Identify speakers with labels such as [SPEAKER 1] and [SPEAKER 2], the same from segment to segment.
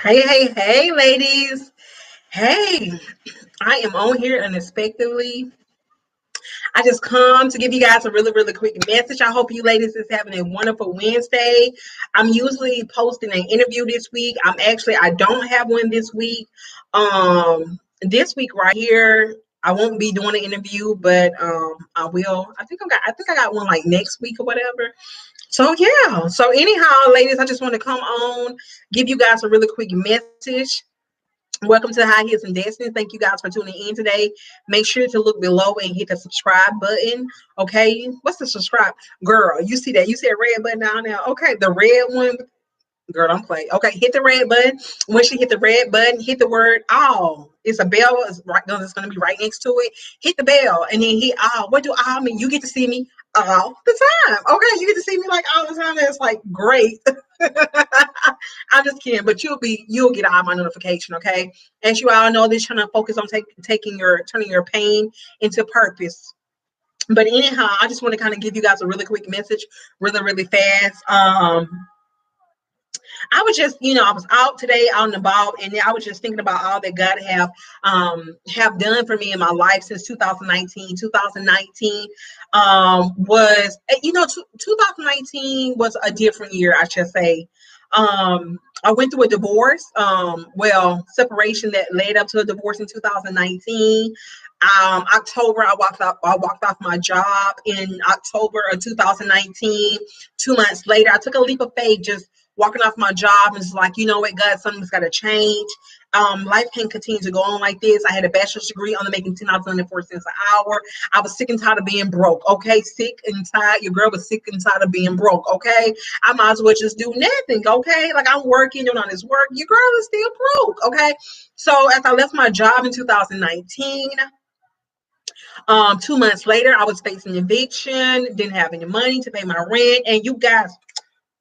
[SPEAKER 1] Hey, hey, hey, ladies. Hey, I am on here unexpectedly. I just come to give you guys a really, really quick message. I hope you ladies is having a wonderful Wednesday. I'm usually posting an interview this week. I don't have one this week. This week right here, I won't be doing an interview, but I will. I think I got one like next week or whatever. So yeah. So anyhow, ladies, I just want to come on, give you guys a really quick message. Welcome to High Heels and Destiny. Thank you guys for tuning in today. Make sure to look below and hit the subscribe button. Okay. What's the subscribe? Girl, you see that? You see a red button down there? Okay. The red one. Girl, don't play. Okay. Hit the red button. Once you hit the red button, hit the word all. It's a bell. It's going to be right next to it. Hit the bell and then hit all. What do all mean? You get to see me all the time. Okay. You get to see me like all the time. That's like great. I'm just kidding, but you'll get all my notification, okay? As you all know, this channel focus on turning your pain into purpose. But anyhow, I just want to kind of give you guys a really quick message, really, really fast. I was just, I was out today out and about, and then I was just thinking about all that God have done for me in my life since 2019. 2019 was, 2019 was a different year, I should say. I went through a divorce, separation that led up to a divorce in 2019. October, I walked off my job in October of 2019. 2 months later, I took a leap of faith, just walking off my job, and it's like, you know what, God, something's got to change. Life can't continue to go on like this. I had a bachelor's degree, only making $10.04 an hour. I was sick and tired of being broke. Okay, sick and tired. Your girl was sick and tired of being broke. Okay, I might as well just do nothing. Okay, like I'm working, doing all this work. Your girl is still broke. Okay, so as I left my job in 2019. 2 months later, I was facing eviction, didn't have any money to pay my rent, and you guys,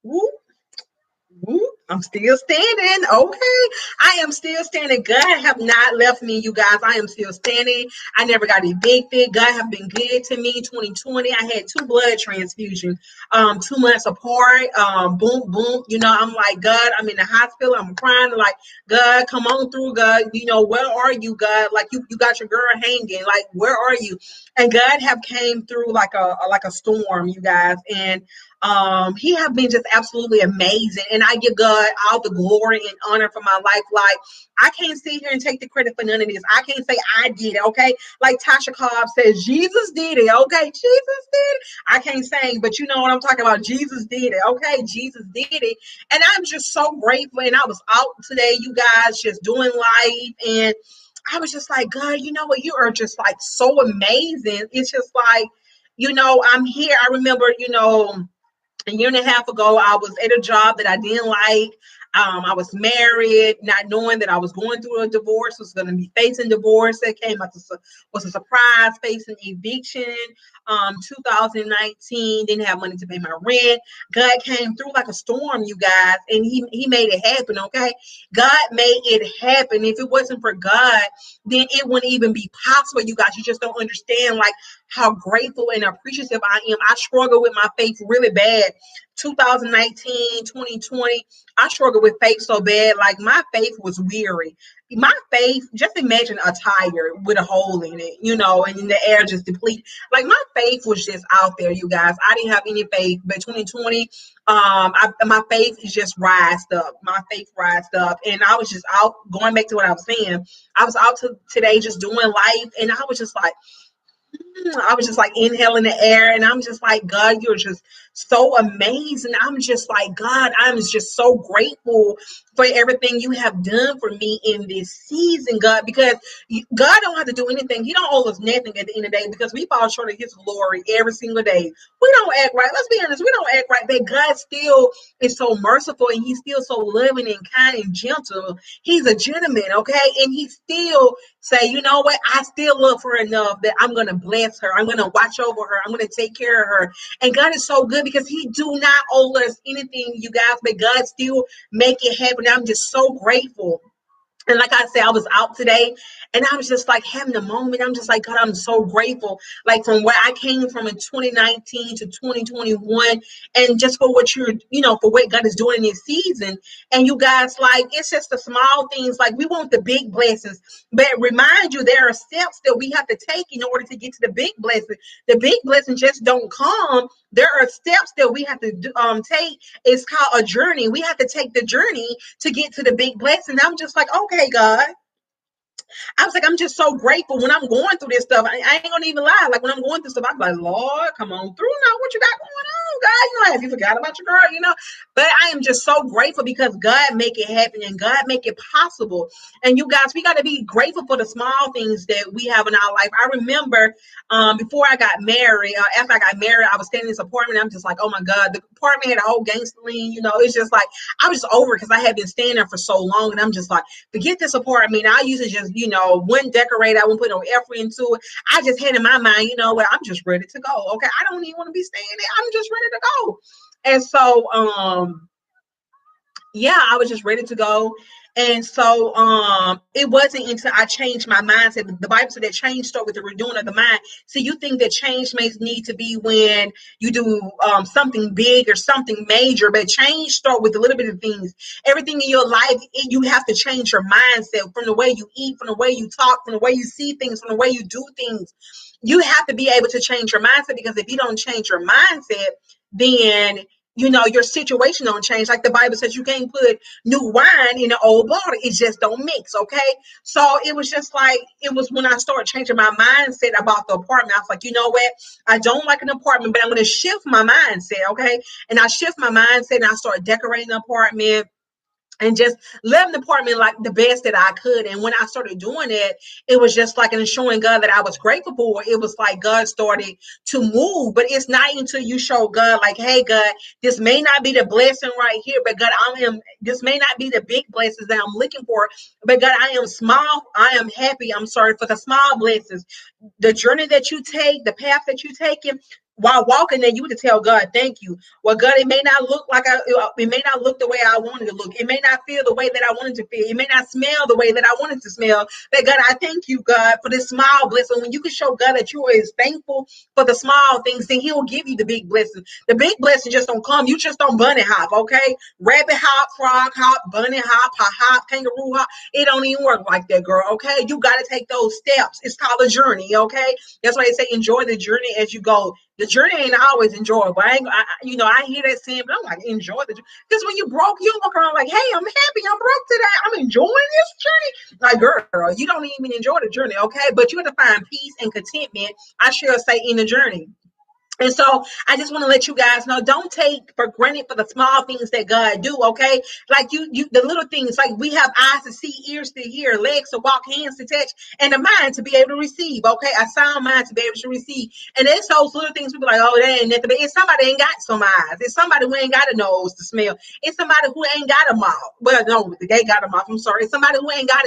[SPEAKER 1] whoop, I'm still standing. Okay. I am still standing. God have not left me, you guys. I am still standing. I never got evicted. God have been good to me. 2020, I had two blood transfusions, 2 months apart. Boom, boom. I'm like, God, I'm in the hospital. I'm crying. Like, God, come on through, God. Where are you, God? Like you got your girl hanging. Like, where are you? And God have came through like a storm, you guys. And he have been just absolutely amazing, and I give God all the glory and honor for my life. Like, I can't sit here and take the credit for none of this. I can't say I did it. Okay, like Tasha Cobb says, Jesus did it. Okay, Jesus did it. I can't sing, but you know what I'm talking about. Jesus did it. Okay, Jesus did it, and I'm just so grateful. And I was out today, you guys, just doing life, and I was just like, God, you know what? You are just like so amazing. It's just like, I'm here. I remember, a year and a half ago, I was at a job that I didn't like. I was married, not knowing that I was going through a divorce, was going to be facing divorce. That came out was a surprise, facing eviction. 2019, didn't have money to pay my rent. God came through like a storm, you guys, and He made it happen. Okay, God made it happen. If it wasn't for God, then it wouldn't even be possible. You guys, you just don't understand like how grateful and appreciative I am. I struggle with my faith really bad. 2019, 2020, I struggled with faith so bad. Like, my faith was weary. My faith, just imagine a tire with a hole in it, and then the air just deplete. Like, my faith was just out there, you guys. I didn't have any faith. But 2020, my faith is just rised up. My faith rised up. And I was just out, going back to what I was saying. I was out today just doing life. And I was just like inhaling the air, and I'm just like, God, you're just so amazing. I'm just like, God, I'm just so grateful for everything you have done for me in this season, God, because God don't have to do anything. He don't owe us nothing at the end of the day, because we fall short of His glory every single day. We don't act right. Let's be honest. We don't act right, but God still is so merciful, and He's still so loving and kind and gentle. He's a gentleman, okay? And He still say, you know what? I still love her enough that I'm going to bless her. I'm going to watch over her. I'm going to take care of her. And God is so good, because He do not owe us anything, you guys, but God still make it happen. I'm just so grateful. And like I said, I was out today and I was just like having a moment. I'm just like, God, I'm so grateful. Like from where I came from in 2019 to 2021, and just for what for what God is doing in this season. And you guys, like, it's just the small things. Like, we want the big blessings, but remind you, there are steps that we have to take in order to get to the big blessing. The big blessing just don't come. There are steps that we have to take. It's called a journey. We have to take the journey to get to the big blessing. I'm just like, okay, God. I was like, I'm just so grateful when I'm going through this stuff. I ain't gonna even lie. Like when I'm going through stuff, I'm like, Lord, come on through now. What you got going on, God? Have you forgot about your girl? But I am just so grateful because God make it happen and God make it possible. And you guys, we got to be grateful for the small things that we have in our life. I remember before I got married, after I got married, I was staying in this apartment. I'm just like, oh my God, the apartment had a whole gangster lean. It's just like I was just over it because I had been staying there for so long, and I'm just like, forget this apartment. I used to just, wouldn't decorate. I wouldn't put no effort into it. I just had in my mind, I'm just ready to go. Okay, I don't even want to be staying there. I'm just ready to go. And so, yeah, I was just ready to go. And so it wasn't until I changed my mindset. The Bible said that change starts with the renewing of the mind. So you think that change may need to be when you do something big or something major, but change starts with a little bit of things. Everything in your life, you have to change your mindset, from the way you eat, from the way you talk, from the way you see things, from the way you do things. You have to be able to change your mindset, because if you don't change your mindset, then your situation don't change. Like the Bible says, you can't put new wine in an old bottle. It just don't mix. Okay. So it was just like, it was when I started changing my mindset about the apartment. I was like, you know what? I don't like an apartment, but I'm going to shift my mindset. Okay. And I shift my mindset and I started decorating the apartment and just living the apartment like the best that I could. And when I started doing it, it was just like an showing God that I was grateful for. It was like God started to move, but it's not until you show God, like, hey, God, this may not be the blessing right here, but God, this may not be the big blessings that I'm looking for, but God, I am small. I am happy. I'm sorry for the small blessings. The journey that you take, the path that you take in, while walking there, you would tell God, thank you. Well, God, it may not look it may not look the way I wanted to look. It may not feel the way that I wanted to feel. It may not smell the way that I wanted to smell. But God, I thank you, God, for this small blessing. When you can show God that you are as thankful for the small things, then He'll give you the big blessing. The big blessing just don't come. You just don't bunny hop, okay? Rabbit hop, frog hop, bunny hop, kangaroo hop. It don't even work like that, girl, okay? You got to take those steps. It's called a journey, okay? That's why they say enjoy the journey as you go. The journey ain't always enjoyable. I hear that saying, but I'm like, enjoy the journey. Because when you broke, you walk around like, hey, I'm happy, I'm broke today. I'm enjoying this journey. Like, girl, you don't even enjoy the journey, okay? But you have to find peace and contentment, I sure say, in the journey. And so I just want to let you guys know, don't take for granted for the small things that God do, okay? Like the little things, like we have eyes to see, ears to hear, legs to walk, hands to touch, and a mind to be able to receive, okay? A sound mind to be able to receive. And it's those little things we be like, oh, that ain't nothing. But it's somebody ain't got some eyes. It's somebody who ain't got a nose to smell. It's somebody who ain't got a mouth. Well, no, they got a mouth. I'm sorry. It's somebody who ain't got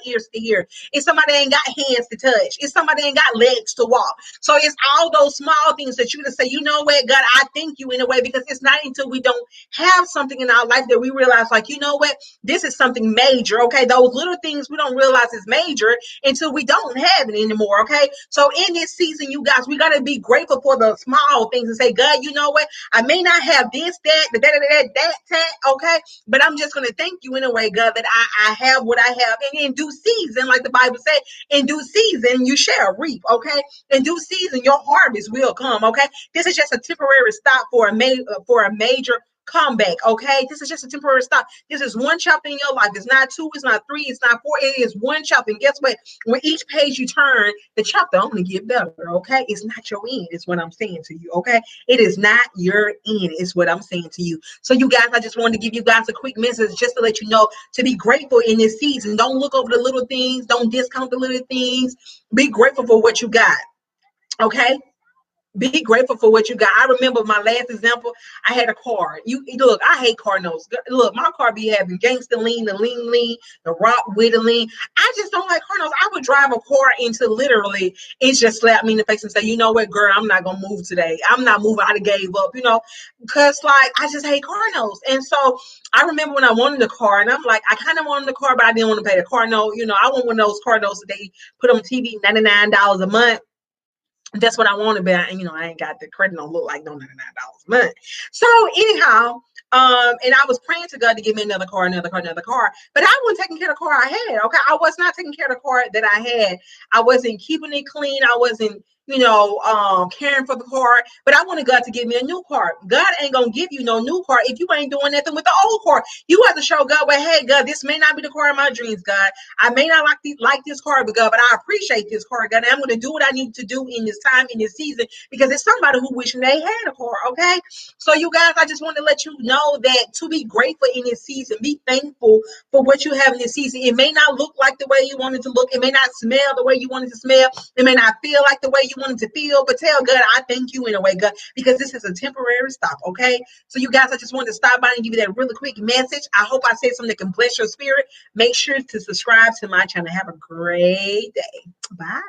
[SPEAKER 1] ears to hear. It's somebody ain't got hands to touch. It's somebody ain't got legs to walk. So it's all those small things that you just say, you know what, God, I thank you in a way, because it's not until we don't have something in our life that we realize, like, you know what, this is something major, okay? Those little things we don't realize is major until we don't have it anymore, okay? So in this season, you guys, we got to be grateful for the small things and say, God, you know what, I may not have this, that, okay? But I'm just going to thank you in a way, God, that I have what I have. And in due season, like the Bible said, in due season, you shall reap, okay? In due season, your harvest will come, okay? This is just a temporary stop for a major comeback, okay? This is just a temporary stop. This is one chapter in your life. It's not two, it's not three, it's not four. It is one chapter. And guess what? When each page you turn, the chapter only get better, okay? It's not your end, is what I'm saying to you, okay? It is not your end, is what I'm saying to you. So you guys, I just wanted to give you guys a quick message just to let you know to be grateful in this season. Don't look over the little things. Don't discount the little things. Be grateful for what you got, okay? Be grateful for what you got. I remember my last example. I had a car. You look, I hate car notes. Look, my car be having gangster lean, the lean, the rock with the lean. I just don't like car notes. I would drive a car into literally it just slapped me in the face and say, you know what, girl, I'm not gonna move today. I'm not moving. I gave up, because like I just hate car notes. And so I remember when I wanted the car, and I'm like, I kind of wanted the car, but I didn't want to pay the car note. I want one of those car notes that they put on TV, $99 a month. That's what I want to be. I ain't got the credit don't look like no $99 a month. So anyhow, and I was praying to God to give me another car, but I wasn't taking care of the car I had. Okay. I was not taking care of the car that I had. I wasn't keeping it clean. I wasn't, caring for the car, but I wanted God to give me a new car. God ain't going to give you no new car if you ain't doing nothing with the old car. You have to show God, well, hey, God, this may not be the car of my dreams, God. I may not like this car, but God, but I appreciate this car, God. And I'm going to do what I need to do in this time, in this season, because it's somebody who wishing they had a car, okay? So you guys, I just want to let you know that to be grateful in this season, be thankful for what you have in this season. It may not look like the way you want it to look. It may not smell the way you want it to smell. It may not feel like the way you want it to feel, but tell God, I thank you in a way, God, because this is a temporary stop, okay? So you guys, I just wanted to stop by and give you that really quick message. I hope I said something that can bless your spirit. Make sure to subscribe to my channel. Have a great day. Bye.